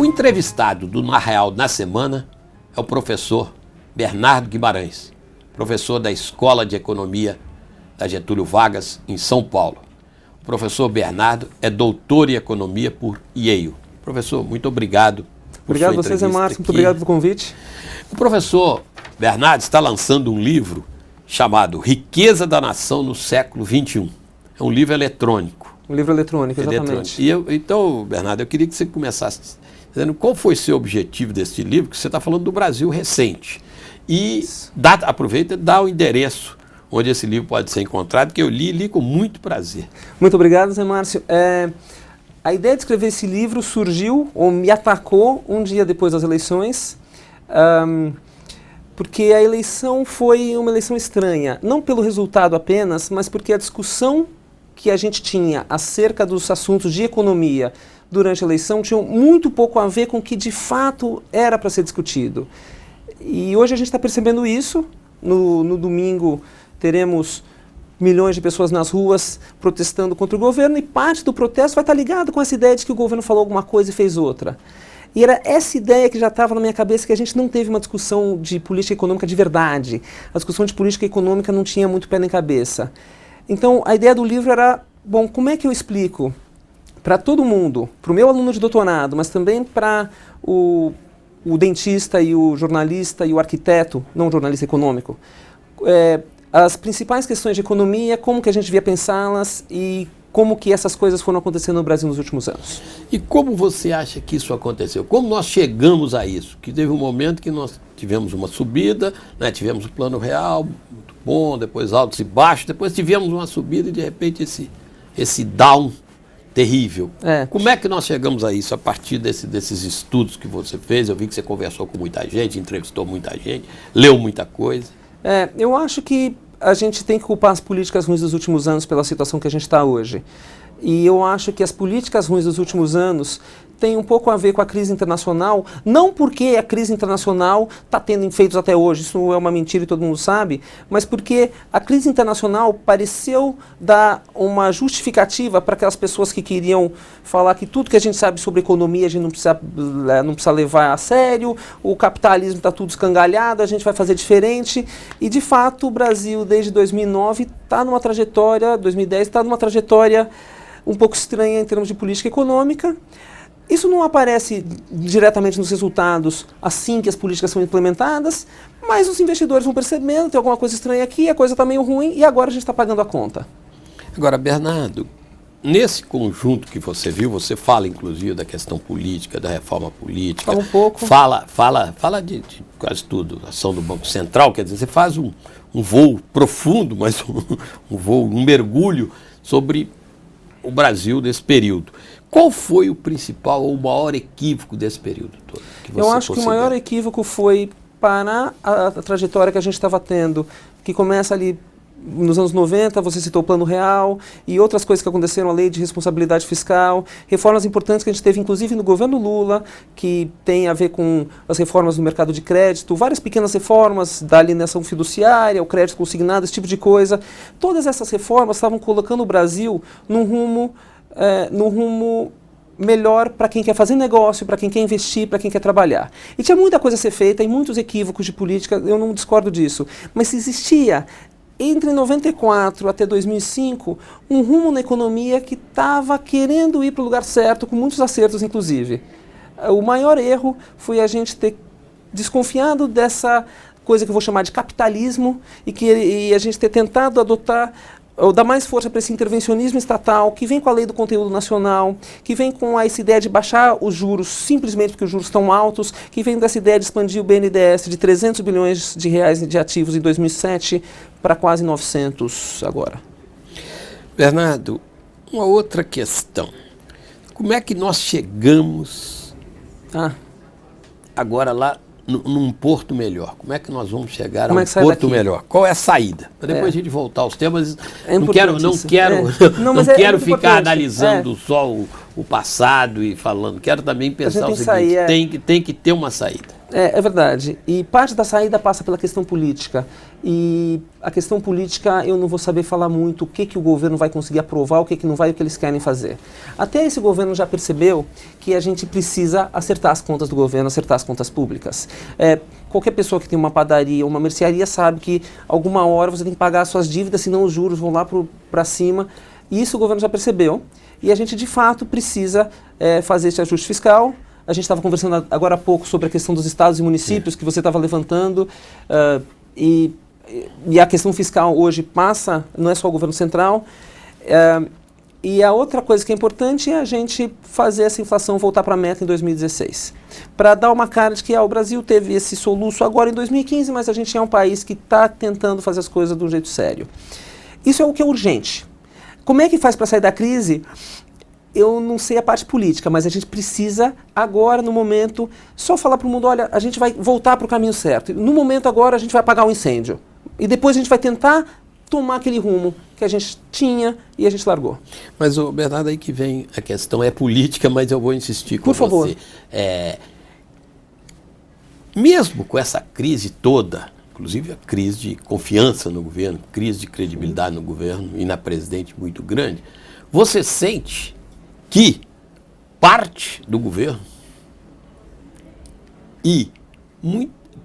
O entrevistado do Na Real na Semana é o professor Bernardo Guimarães, professor da Escola de Economia da Getúlio Vargas, em São Paulo. O professor Bernardo é doutor em Economia por Yale. Professor, muito obrigado por Obrigado sua a vocês, Márcio. Muito aqui. obrigado pelo convite. O professor Bernardo está lançando um livro chamado Riqueza da Nação no Século XXI. É um livro eletrônico. Um livro eletrônico, exatamente. Então, Bernardo, eu queria que você começasse dizendo qual foi seu objetivo desse livro, que você está falando do Brasil recente. E aproveita e dá o endereço onde esse livro pode ser encontrado, que eu li com muito prazer. Muito obrigado, Zé Márcio. A ideia de escrever esse livro surgiu, ou me atacou, um dia depois das eleições, porque a eleição foi uma eleição estranha, não pelo resultado apenas, mas porque a discussão que a gente tinha acerca dos assuntos de economia durante a eleição tinha muito pouco a ver com o que de fato era para ser discutido. E hoje a gente está percebendo isso. No domingo teremos milhões de pessoas nas ruas protestando contra o governo, e parte do protesto vai estar ligado com essa ideia de que o governo falou alguma coisa e fez outra. E era essa ideia que já estava na minha cabeça, que a gente não teve uma discussão de política econômica de verdade. A discussão de política econômica não tinha muito pé nem cabeça. Então, a ideia do livro era, bom, como é que eu explico para todo mundo, para o meu aluno de doutorado, mas também para o dentista e o jornalista e o arquiteto, não o jornalista econômico, as principais questões de economia, como que a gente devia pensá-las e como que essas coisas foram acontecendo no Brasil nos últimos anos. E como você acha que isso aconteceu? Como nós chegamos a isso? Que teve um momento que nós tivemos uma subida, né? Tivemos o Plano Real, muito bom, depois altos e baixos, depois tivemos uma subida e de repente esse down terrível. Como é que nós chegamos a isso a partir desses estudos que você fez? Eu vi que você conversou com muita gente, entrevistou muita gente, leu muita coisa. Eu acho que a gente tem que culpar as políticas ruins dos últimos anos pela situação que a gente está hoje. E eu acho que as políticas ruins dos últimos anos têm um pouco a ver com a crise internacional, não porque a crise internacional está tendo efeitos até hoje, isso é uma mentira e todo mundo sabe, mas porque a crise internacional pareceu dar uma justificativa para aquelas pessoas que queriam falar que tudo que a gente sabe sobre economia a gente não precisa levar a sério, o capitalismo está tudo escangalhado, a gente vai fazer diferente. E de fato o Brasil desde 2009 está numa trajetória, 2010 está numa trajetória um pouco estranha em termos de política econômica. Isso não aparece diretamente nos resultados assim que as políticas são implementadas, mas os investidores vão percebendo, tem alguma coisa estranha aqui, a coisa está meio ruim e agora a gente está pagando a conta. Agora, Bernardo, nesse conjunto que você viu, você fala inclusive da questão política, da reforma política. Fala um pouco. Fala de quase tudo, ação do Banco Central, quer dizer, você faz um voo profundo, mas um mergulho sobre o Brasil desse período. Qual foi o principal ou o maior equívoco desse período todo? Eu acho que o maior equívoco foi parar a trajetória que a gente estava tendo, que começa ali nos anos 90, você citou o Plano Real e outras coisas que aconteceram, a Lei de Responsabilidade Fiscal, reformas importantes que a gente teve, inclusive no governo Lula, que tem a ver com as reformas no mercado de crédito, várias pequenas reformas da alienação fiduciária, o crédito consignado, esse tipo de coisa. Todas essas reformas estavam colocando o Brasil num rumo melhor para quem quer fazer negócio, para quem quer investir, para quem quer trabalhar. E tinha muita coisa a ser feita e muitos equívocos de política, eu não discordo disso, mas existia entre 94 até 2005, um rumo na economia que estava querendo ir para o lugar certo, com muitos acertos, inclusive. O maior erro foi a gente ter desconfiado dessa coisa que eu vou chamar de capitalismo e a gente ter tentado adotar ou dar mais força para esse intervencionismo estatal, que vem com a lei do conteúdo nacional, que vem com essa ideia de baixar os juros simplesmente porque os juros estão altos, que vem dessa ideia de expandir o BNDES de 300 bilhões de reais de ativos em 2007 para quase 900 agora. Bernardo, uma outra questão. Como é que nós chegamos agora lá num porto melhor? Como é que nós vamos chegar a um porto melhor? Qual é a saída? Para depois a gente voltar aos temas. Não quero ficar analisando só o passado e falando. Quero também pensar o seguinte, tem que ter uma saída. É verdade. E parte da saída passa pela questão política. E a questão política, eu não vou saber falar muito o que o governo vai conseguir aprovar, o que não vai, o que eles querem fazer. Até esse governo já percebeu que a gente precisa acertar as contas do governo, acertar as contas públicas. Qualquer pessoa que tem uma padaria ou uma mercearia sabe que alguma hora você tem que pagar as suas dívidas, senão os juros vão lá para cima. E isso o governo já percebeu. E a gente, de fato, precisa fazer esse ajuste fiscal. A gente estava conversando agora há pouco sobre a questão dos estados e municípios, que você estava levantando, e a questão fiscal hoje passa, não é só o governo central. E a outra coisa que é importante é a gente fazer essa inflação voltar para a meta em 2016. Para dar uma cara de que o Brasil teve esse soluço agora em 2015, mas a gente é um país que está tentando fazer as coisas de um jeito sério. Isso é o que é urgente. Como é que faz para sair da crise? Eu não sei a parte política, mas a gente precisa agora, no momento, só falar para o mundo, olha, a gente vai voltar para o caminho certo. No momento agora a gente vai apagar o incêndio. E depois a gente vai tentar tomar aquele rumo que a gente tinha e a gente largou. Mas, Bernardo, aí que vem a questão, é política, mas eu vou insistir com você. Por favor. Mesmo com essa crise toda, inclusive a crise de confiança no governo, crise de credibilidade no governo e na presidente muito grande, você sente que parte do governo e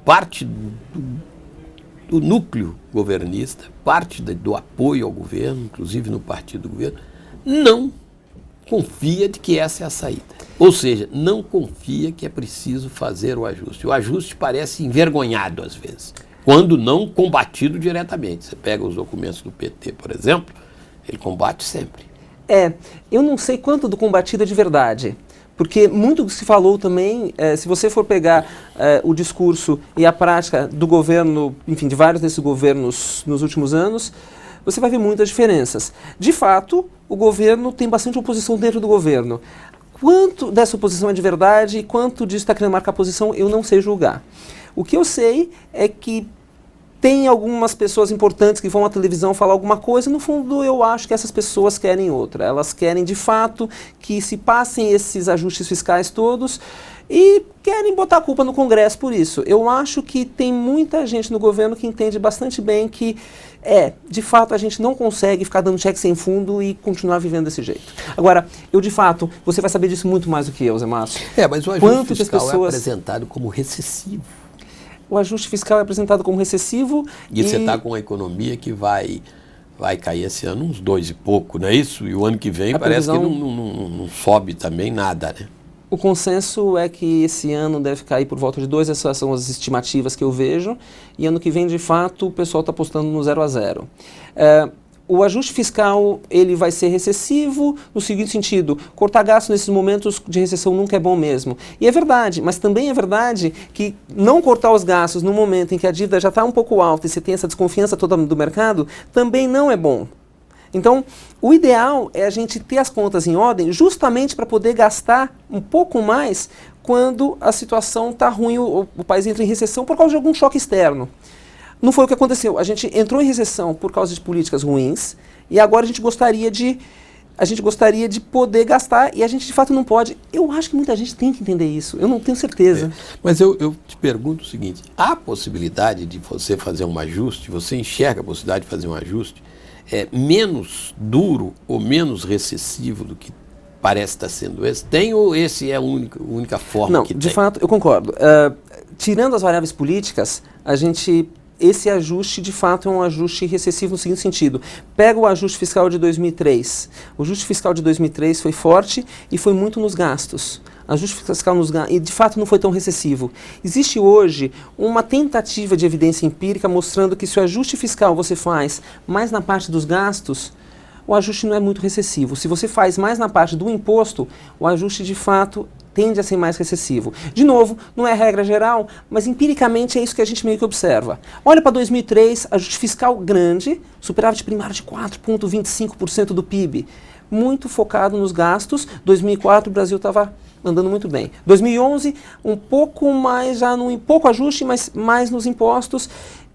parte do núcleo governista, parte do apoio ao governo, inclusive no partido do governo, não confia de que essa é a saída. Ou seja, não confia que é preciso fazer o ajuste. O ajuste parece envergonhado às vezes, quando não combatido diretamente. Você pega os documentos do PT, por exemplo, ele combate sempre. Eu não sei quanto do combatido é de verdade, porque muito do que se falou também, se você for pegar o discurso e a prática do governo, enfim, de vários desses governos nos últimos anos, você vai ver muitas diferenças. De fato, o governo tem bastante oposição dentro do governo. Quanto dessa oposição é de verdade e quanto disso está querendo marcar posição, eu não sei julgar. O que eu sei é que tem algumas pessoas importantes que vão à televisão falar alguma coisa, no fundo eu acho que essas pessoas querem outra. Elas querem de fato que se passem esses ajustes fiscais todos e querem botar a culpa no Congresso por isso. Eu acho que tem muita gente no governo que entende bastante bem que de fato a gente não consegue ficar dando cheque sem fundo e continuar vivendo desse jeito. Agora, de fato, você vai saber disso muito mais do que eu, Zé Márcio. Mas o ajuste fiscal é apresentado como recessivo. O ajuste fiscal é apresentado como recessivo. E você está com uma economia que vai cair esse ano uns 2 e pouco, não é isso? E o ano que vem parece que não sobe também nada, né? O consenso é que esse ano deve cair por volta de 2, essas são as estimativas que eu vejo. E ano que vem, de fato, o pessoal está apostando no 0 a 0. O ajuste fiscal ele vai ser recessivo no seguinte sentido: cortar gastos nesses momentos de recessão nunca é bom mesmo. E é verdade, mas também é verdade que não cortar os gastos no momento em que a dívida já está um pouco alta e você tem essa desconfiança toda do mercado, também não é bom. Então, o ideal é a gente ter as contas em ordem justamente para poder gastar um pouco mais quando a situação está ruim, o país entra em recessão por causa de algum choque externo. Não foi o que aconteceu. A gente entrou em recessão por causa de políticas ruins e agora a gente gostaria de poder gastar e a gente de fato não pode. Eu acho que muita gente tem que entender isso. Eu não tenho certeza. Mas eu te pergunto o seguinte: há possibilidade de você fazer um ajuste? Você enxerga a possibilidade de fazer um ajuste menos duro ou menos recessivo do que parece estar sendo esse? Tem ou esse é a única forma que tem? Não, de fato, eu concordo. Tirando as variáveis políticas, esse ajuste, de fato, é um ajuste recessivo no seguinte sentido. Pega o ajuste fiscal de 2003. O ajuste fiscal de 2003 foi forte e foi muito nos gastos. Ajuste fiscal nos gastos, e de fato não foi tão recessivo. Existe hoje uma tentativa de evidência empírica mostrando que se o ajuste fiscal você faz mais na parte dos gastos, o ajuste não é muito recessivo. Se você faz mais na parte do imposto, o ajuste de fato tende a ser mais recessivo. De novo, não é regra geral, mas empiricamente é isso que a gente meio que observa. Olha para 2003, ajuste fiscal grande, superávit primário de 4,25% do PIB, muito focado nos gastos. 2004 o Brasil estava andando muito bem. 2011, um pouco mais, já num pouco ajuste, mas mais nos impostos.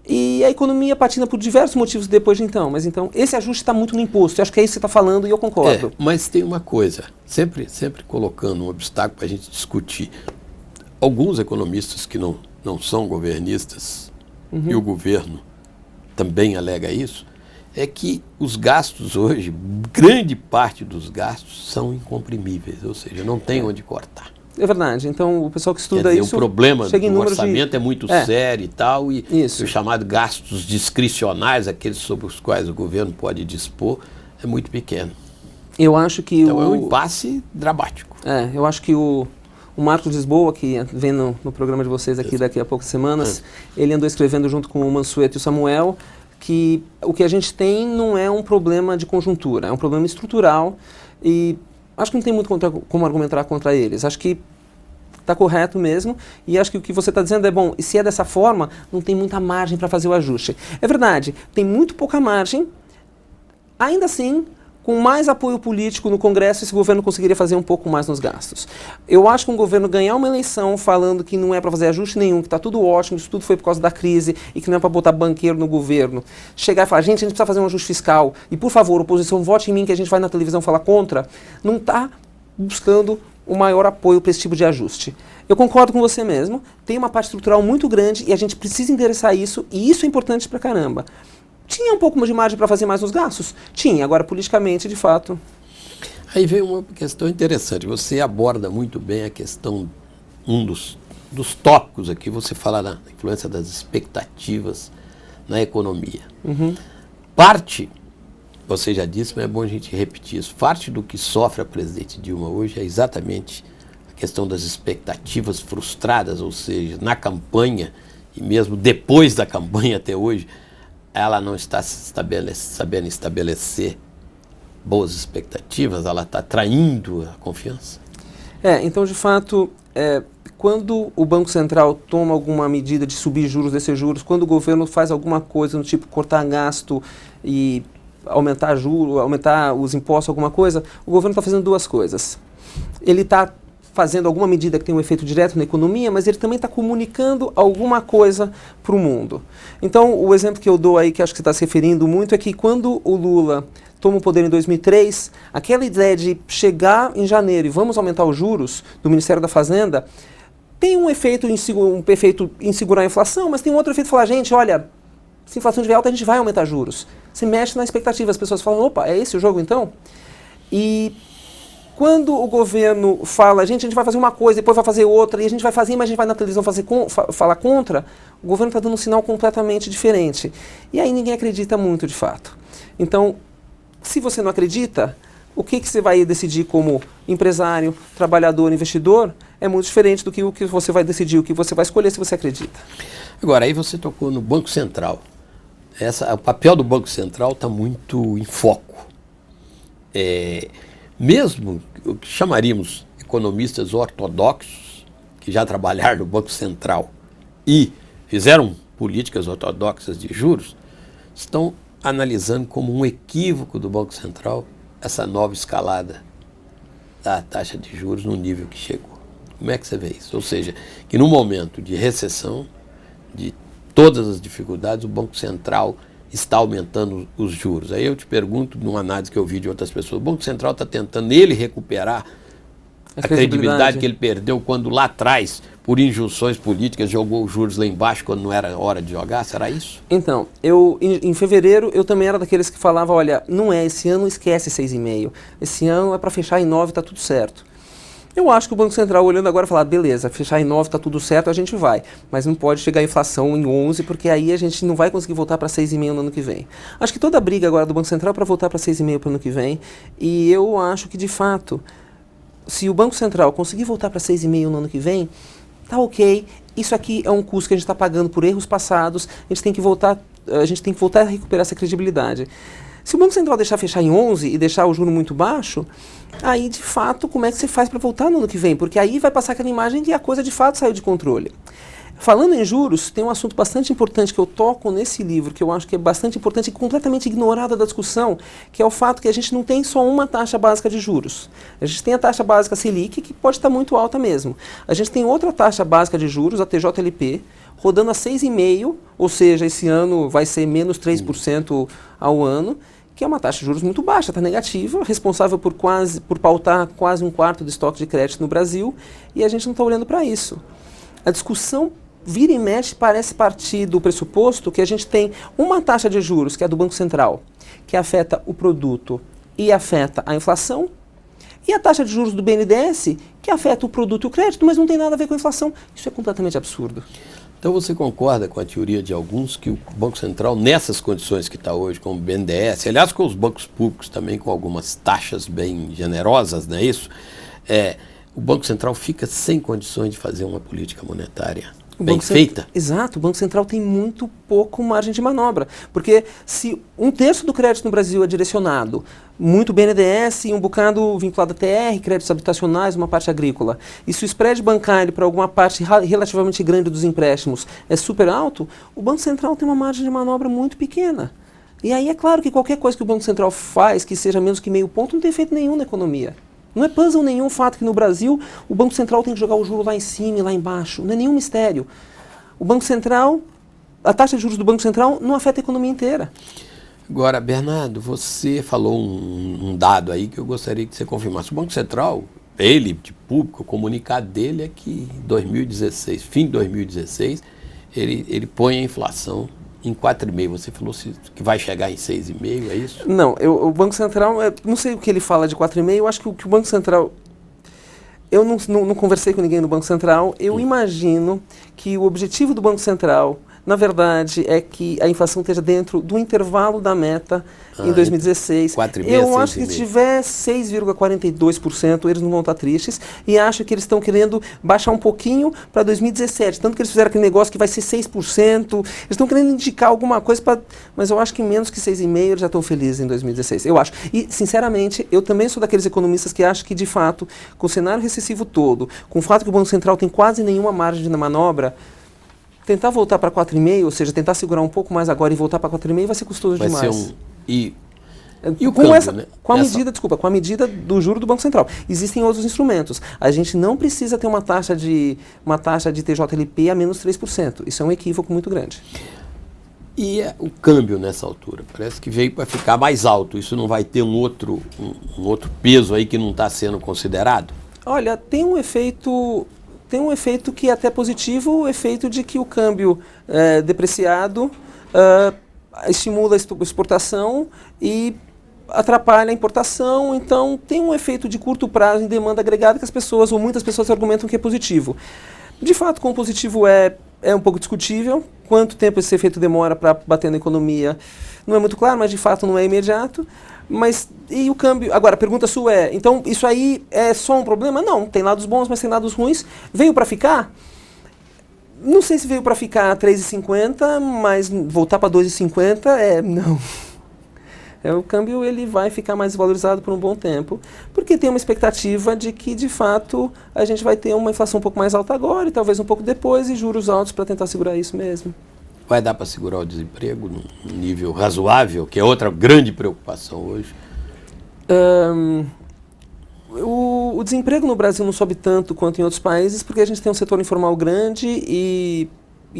E a economia patina por diversos motivos depois de então. Mas então, esse ajuste está muito no imposto. Eu acho que é isso que você está falando e eu concordo. Mas tem uma coisa, sempre colocando um obstáculo para a gente discutir. alguns economistas que não são governistas, e o governo também alega isso, é que os gastos hoje, grande parte dos gastos são incomprimíveis, ou seja, não tem onde cortar. É verdade. Então, o pessoal que estuda Quer dizer, isso... o problema chega em do números orçamento é muito sério e tal, e Isso. os chamados gastos discricionais, aqueles sobre os quais o governo pode dispor, é muito pequeno. Eu acho que Então é um impasse dramático. eu acho que o Marcos Lisboa, que vem no programa de vocês aqui daqui a poucas semanas, ele andou escrevendo junto com o Mansueto e o Samuel que o que a gente tem não é um problema de conjuntura, é um problema estrutural e acho que não tem muito como argumentar contra eles. Acho que está correto mesmo e acho que o que você está dizendo é bom. E se é dessa forma, não tem muita margem para fazer o ajuste. É verdade, tem muito pouca margem. Ainda assim, com mais apoio político no Congresso, esse governo conseguiria fazer um pouco mais nos gastos. Eu acho que um governo ganhar uma eleição falando que não é para fazer ajuste nenhum, que está tudo ótimo, isso tudo foi por causa da crise e que não é para botar banqueiro no governo, chegar e falar, gente, a gente precisa fazer um ajuste fiscal e, por favor, oposição, vote em mim que a gente vai na televisão falar contra, não está buscando o maior apoio para esse tipo de ajuste. Eu concordo com você mesmo, tem uma parte estrutural muito grande e a gente precisa endereçar isso e isso é importante pra caramba. Tinha um pouco de margem para fazer mais nos gastos? Tinha, agora politicamente, de fato. Aí vem uma questão interessante, você aborda muito bem a questão, um dos tópicos aqui, você fala da influência das expectativas na economia. Parte, você já disse, mas é bom a gente repetir isso, parte do que sofre a presidente Dilma hoje é exatamente a questão das expectativas frustradas, ou seja, na campanha e mesmo depois da campanha até hoje, ela não está sabendo estabelecer boas expectativas, ela está traindo a confiança. Então, de fato, quando o Banco Central toma alguma medida de subir juros, descer juros, quando o governo faz alguma coisa do tipo cortar gasto e aumentar juros, aumentar os impostos, alguma coisa, o governo está fazendo duas coisas. Ele está fazendo alguma medida que tem um efeito direto na economia, mas ele também está comunicando alguma coisa para o mundo. Então, o exemplo que eu dou aí, que acho que você está se referindo muito, é que quando o Lula toma o poder em 2003, aquela ideia de chegar em janeiro e vamos aumentar os juros do Ministério da Fazenda, tem um efeito em segurar a inflação, mas tem um outro efeito de falar, gente, olha, se a inflação estiver alta, a gente vai aumentar juros. Você mexe na expectativa, as pessoas falam, opa, é esse o jogo então? E quando o governo fala, gente, a gente vai fazer uma coisa, depois vai fazer outra, e a gente vai fazer, mas a gente vai na televisão falar contra, o governo está dando um sinal completamente diferente. E aí ninguém acredita muito, de fato. Então, se você não acredita, o que você vai decidir como empresário, trabalhador, investidor, é muito diferente do que o que você vai decidir, o que você vai escolher se você acredita. Agora, aí você tocou no Banco Central. O papel do Banco Central está muito em foco. Mesmo o que chamaríamos economistas ortodoxos, que já trabalharam no Banco Central e fizeram políticas ortodoxas de juros, estão analisando como um equívoco do Banco Central essa nova escalada da taxa de juros no nível que chegou. Como é que você vê isso? Ou seja, que no momento de recessão, de todas as dificuldades, o Banco Central está aumentando os juros. Aí eu te pergunto, numa análise que eu vi de outras pessoas, o Banco Central está tentando ele recuperar a credibilidade que ele perdeu quando lá atrás, por injunções políticas, jogou os juros lá embaixo quando não era hora de jogar? Será isso? Então, em fevereiro, eu também era daqueles que falava, olha, não é, esse ano esquece 6,5. Esse ano é para fechar em 9, está tudo certo. Eu acho que o Banco Central, olhando agora, falar, beleza, fechar em 9 está tudo certo, a gente vai. Mas não pode chegar a inflação em 11, porque aí a gente não vai conseguir voltar para 6,5 no ano que vem. Acho que toda a briga agora do Banco Central é para voltar para 6,5 para o ano que vem. E eu acho que, de fato, se o Banco Central conseguir voltar para 6,5 no ano que vem, tá ok. Isso aqui é um custo que a gente está pagando por erros passados, a gente tem que voltar a recuperar essa credibilidade. Se o Banco Central deixar fechar em 11 e deixar o juro muito baixo, aí, de fato, como é que você faz para voltar no ano que vem? Porque aí vai passar aquela imagem que a coisa, de fato, saiu de controle. Falando em juros, tem um assunto bastante importante que eu toco nesse livro, que eu acho que é bastante importante e completamente ignorado da discussão, que é o fato que a gente não tem só uma taxa básica de juros. A gente tem a taxa básica Selic, que pode estar muito alta mesmo. A gente tem outra taxa básica de juros, a TJLP, rodando a 6,5%, ou seja, esse ano vai ser menos 3% ao ano, que é uma taxa de juros muito baixa, está negativa, responsável por pautar quase um quarto do estoque de crédito no Brasil, e a gente não está olhando para isso. A discussão vira e mexe parece partir do pressuposto que a gente tem uma taxa de juros, que é a do Banco Central, que afeta o produto e afeta a inflação, e a taxa de juros do BNDES, que afeta o produto e o crédito, mas não tem nada a ver com a inflação. Isso é completamente absurdo. Então você concorda com a teoria de alguns que o Banco Central, nessas condições que está hoje, com o BNDES, aliás com os bancos públicos também, com algumas taxas bem generosas, não é isso? O Banco Central fica sem condições de fazer uma política monetária bem feita? Exato, o Banco Central tem muito pouco margem de manobra, porque se um terço do crédito no Brasil é direcionado, muito BNDES e um bocado vinculado a TR, créditos habitacionais, uma parte agrícola, e se o spread bancário para alguma parte relativamente grande dos empréstimos é super alto, o Banco Central tem uma margem de manobra muito pequena. E aí é claro que qualquer coisa que o Banco Central faz, que seja menos que meio ponto, não tem efeito nenhum na economia. Não é puzzle nenhum o fato que no Brasil o Banco Central tem que jogar o juro lá em cima e lá embaixo. Não é nenhum mistério. O Banco Central, a taxa de juros do Banco Central não afeta a economia inteira. Agora, Bernardo, você falou um dado aí que eu gostaria que você confirmasse. O Banco Central, ele, de público, o comunicado dele é que em 2016, fim de 2016, ele põe a inflação em 4,5%. Você falou que vai chegar em 6,5%, é isso? Não, o Banco Central, não sei o que ele fala de 4,5%, eu acho que o Banco Central... Eu não conversei com ninguém no Banco Central, eu imagino que o objetivo do Banco Central, na verdade, é que a inflação esteja dentro do intervalo da meta em 2016. 4,5%, eu acho que se tiver 6,42%, eles não vão estar tristes, e acho que eles estão querendo baixar um pouquinho para 2017, tanto que eles fizeram aquele negócio que vai ser 6%, eles estão querendo indicar alguma coisa, mas eu acho que menos que 6,5% eles já estão felizes em 2016, eu acho. E, sinceramente, eu também sou daqueles economistas que acham que, de fato, com o cenário recessivo todo, com o fato que o Banco Central tem quase nenhuma margem de manobra, tentar voltar para 4,5%, ou seja, tentar segurar um pouco mais agora e voltar para 4,5% vai ser custoso demais. E o com câmbio, né? Com a medida do juro do Banco Central. Existem outros instrumentos. A gente não precisa ter uma taxa de TJLP a menos 3%. Isso é um equívoco muito grande. E o câmbio nessa altura? Parece que veio para ficar mais alto. Isso não vai ter um outro peso aí que não está sendo considerado? Olha, tem um efeito que é até positivo, o efeito de que o câmbio depreciado estimula a exportação e atrapalha a importação, então tem um efeito de curto prazo em demanda agregada que as pessoas, ou muitas pessoas, argumentam que é positivo. De fato, como positivo é um pouco discutível, quanto tempo esse efeito demora para bater na economia não é muito claro, mas de fato não é imediato. Mas, e o câmbio? Agora, a pergunta sua é, então isso aí é só um problema? Não, tem lados bons, mas tem lados ruins. Veio para ficar? Não sei se veio para ficar a 3,50, mas voltar para 2,50 não. O câmbio ele vai ficar mais valorizado por um bom tempo, porque tem uma expectativa de que, de fato, a gente vai ter uma inflação um pouco mais alta agora e talvez um pouco depois e juros altos para tentar segurar isso mesmo. Vai dar para segurar o desemprego num nível razoável, que é outra grande preocupação hoje? O desemprego no Brasil não sobe tanto quanto em outros países, porque a gente tem um setor informal grande e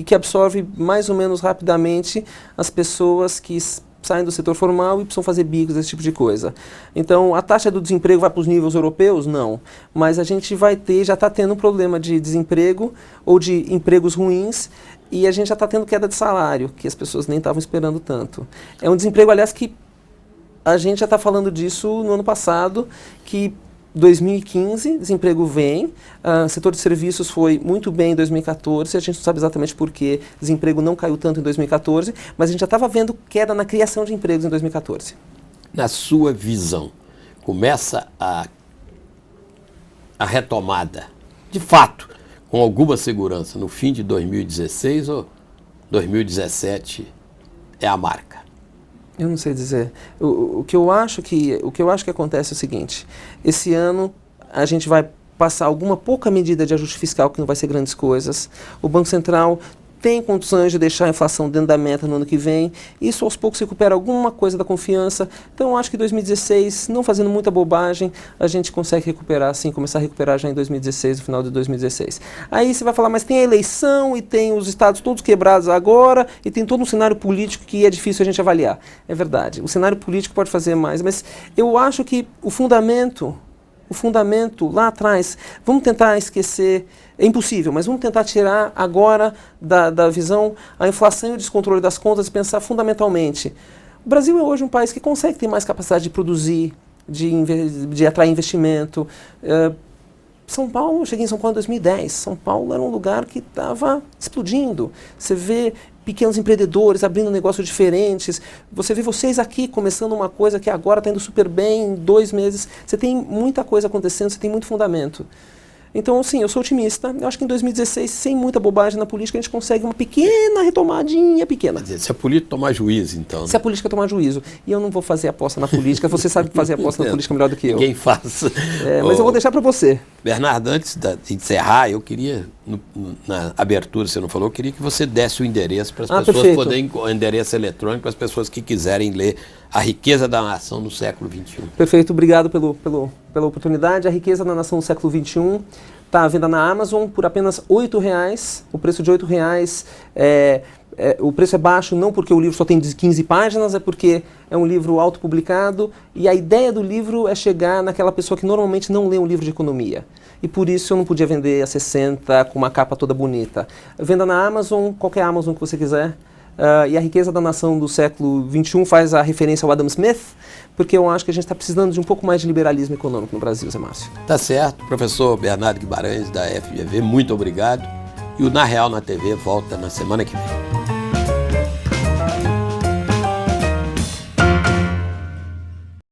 que absorve mais ou menos rapidamente as pessoas que saem do setor formal e precisam fazer bicos, esse tipo de coisa. Então, a taxa do desemprego vai para os níveis europeus? Não. Mas a gente já está tendo um problema de desemprego ou de empregos ruins, e a gente já está tendo queda de salário, que as pessoas nem estavam esperando tanto. É um desemprego, aliás, que a gente já está falando disso no ano passado, que 2015, desemprego vem, setor de serviços foi muito bem em 2014, a gente não sabe exatamente por que desemprego não caiu tanto em 2014, mas a gente já estava vendo queda na criação de empregos em 2014. Na sua visão, começa a retomada, de fato, com alguma segurança, no fim de 2016 ou 2017 é a marca? Eu não sei dizer. O que eu acho que acontece é o seguinte: esse ano a gente vai passar alguma pouca medida de ajuste fiscal, que não vai ser grandes coisas. O Banco Central tem condições de deixar a inflação dentro da meta no ano que vem. Isso aos poucos recupera alguma coisa da confiança. Então eu acho que 2016, não fazendo muita bobagem, a gente consegue recuperar, sim, começar a recuperar já em 2016, no final de 2016. Aí você vai falar, mas tem a eleição e tem os estados todos quebrados agora e tem todo um cenário político que é difícil a gente avaliar. É verdade, o cenário político pode fazer mais, mas eu acho que o fundamento lá atrás, vamos tentar esquecer É impossível, mas vamos tentar tirar agora da visão a inflação e o descontrole das contas e pensar fundamentalmente. O Brasil é hoje um país que consegue ter mais capacidade de produzir, de atrair investimento. São Paulo, eu cheguei em São Paulo em 2010. São Paulo era um lugar que estava explodindo. Você vê pequenos empreendedores abrindo negócios diferentes. Você vê vocês aqui começando uma coisa que agora está indo super bem, em 2 meses. Você tem muita coisa acontecendo, você tem muito fundamento. Então, sim, eu sou otimista. Eu acho que em 2016, sem muita bobagem na política, a gente consegue uma pequena retomadinha pequena. Quer dizer, se a política tomar juízo, então. Se a política tomar juízo. E eu não vou fazer aposta na política. Você sabe fazer aposta na política melhor do que eu. Ninguém faz. Mas eu vou deixar para você. Bernardo, antes de encerrar, eu queria, na abertura, você não falou, eu queria que você desse o endereço para as pessoas perfeito. poderem, o endereço eletrônico para as pessoas que quiserem ler A Riqueza da Nação no Século XXI. Perfeito, obrigado pela oportunidade. A Riqueza da Nação no Século XXI está à venda na Amazon por apenas R$ 8,00. O preço de R$ 8,00 o preço é baixo não porque o livro só tem 15 páginas, é porque é um livro autopublicado e a ideia do livro é chegar naquela pessoa que normalmente não lê um livro de economia. E por isso eu não podia vender a 60 com uma capa toda bonita. Venda na Amazon, qualquer Amazon que você quiser. E A Riqueza da Nação do Século XXI faz a referência ao Adam Smith, porque eu acho que a gente está precisando de um pouco mais de liberalismo econômico no Brasil, Zé Márcio. Tá certo. Professor Bernardo Guimarães, da FGV, muito obrigado. E o Na Real na TV volta na semana que vem.